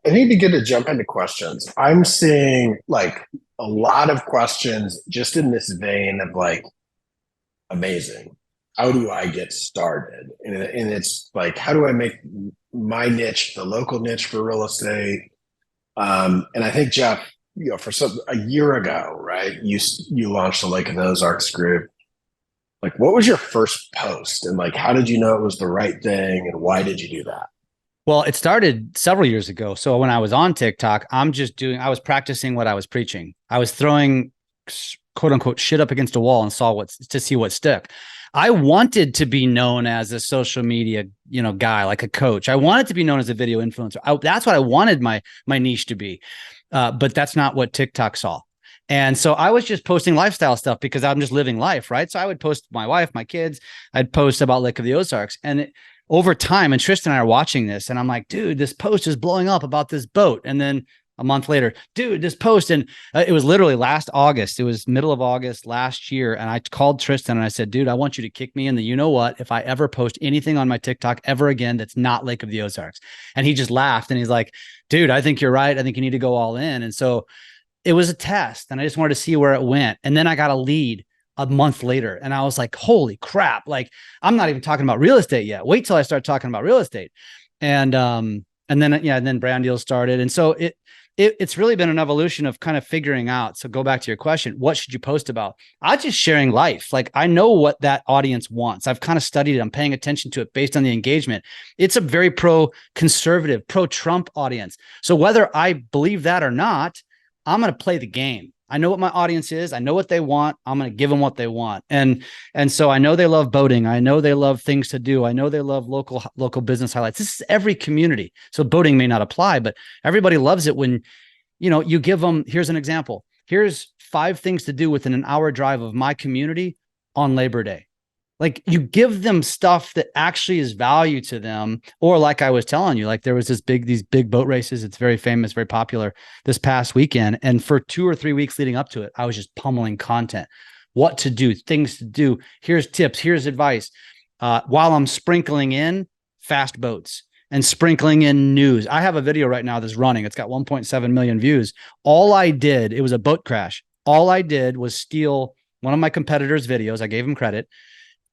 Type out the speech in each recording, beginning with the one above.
I need to get to jump into questions. I'm seeing like a lot of questions just in this vein of like, amazing. How do I get started? And it's like, how do I make my niche, the local niche for real estate? And I think Jeff, for a year ago, right? You launched the Lake of the Ozarks group. Like, what was your first post, and like, how did you know it was the right thing, and why did you do that? Well, it started several years ago. So when I was on TikTok, I was practicing what I was preaching. I was throwing quote unquote shit up against a wall and saw to see what stuck. I wanted to be known as a social media, guy, like a coach. I wanted to be known as a video influencer. That's what I wanted my niche to be. But that's not what TikTok saw. And so I was just posting lifestyle stuff because I'm just living life, right? So I would post my wife, my kids. I'd post about Lake of the Ozarks, and over time, and Tristan and I are watching this, and I'm like, dude, this post is blowing up about this boat. And then a month later, dude, this post, and it was literally last August. It was middle of August last year, and I called Tristan and I said, dude, I want you to kick me in the, you know what, if I ever post anything on my TikTok ever again that's not Lake of the Ozarks. And he just laughed and he's like, dude, I think you're right. I think you need to go all in. And so it was a test, and I just wanted to see where it went. And then I got a lead a month later, and I was like, holy crap. Like, I'm not even talking about real estate yet. Wait till I start talking about real estate. And then brand deals started. And so it's really been an evolution of kind of figuring out. So go back to your question, what should you post about? I'm just sharing life. Like, I know what that audience wants. I've kind of studied it. I'm paying attention to it based on the engagement. It's a very pro-conservative, pro-Trump audience. So whether I believe that or not, I'm going to play the game. I know what my audience is. I know what they want. I'm going to give them what they want. And so I know they love boating. I know they love things to do. I know they love local business highlights. This is every community. So boating may not apply, but everybody loves it when, you give them, here's an example. Here's 5 things to do within an hour drive of my community on Labor Day. Like, you give them stuff that actually is value to them. Or like I was telling you, like there was these big boat races. It's very famous, very popular this past weekend. And for 2 or 3 weeks leading up to it, I was just pummeling content, what to do, things to do. Here's tips, here's advice. While I'm sprinkling in fast boats and sprinkling in news. I have a video right now that's running. It's got 1.7 million views. It was a boat crash. All I did was steal one of my competitors' videos. I gave him credit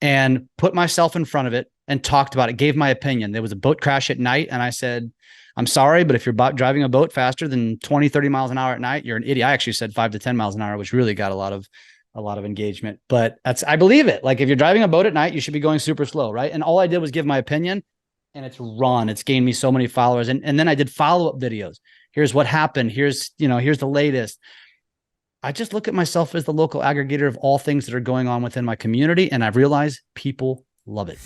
and put myself in front of it and talked about it, gave my opinion. There was a boat crash at night, and I said, I'm sorry, but if you're driving a boat faster than 20, 30 miles an hour at night, you're an idiot. I actually said 5 to 10 miles an hour, which really got a lot of engagement. But I believe it. Like, if you're driving a boat at night, you should be going super slow, right? And all I did was give my opinion, and it's gained me so many followers. And then I did follow-up videos. Here's what happened. Here's the latest. I just look at myself as the local aggregator of all things that are going on within my community, and I've realized people love it.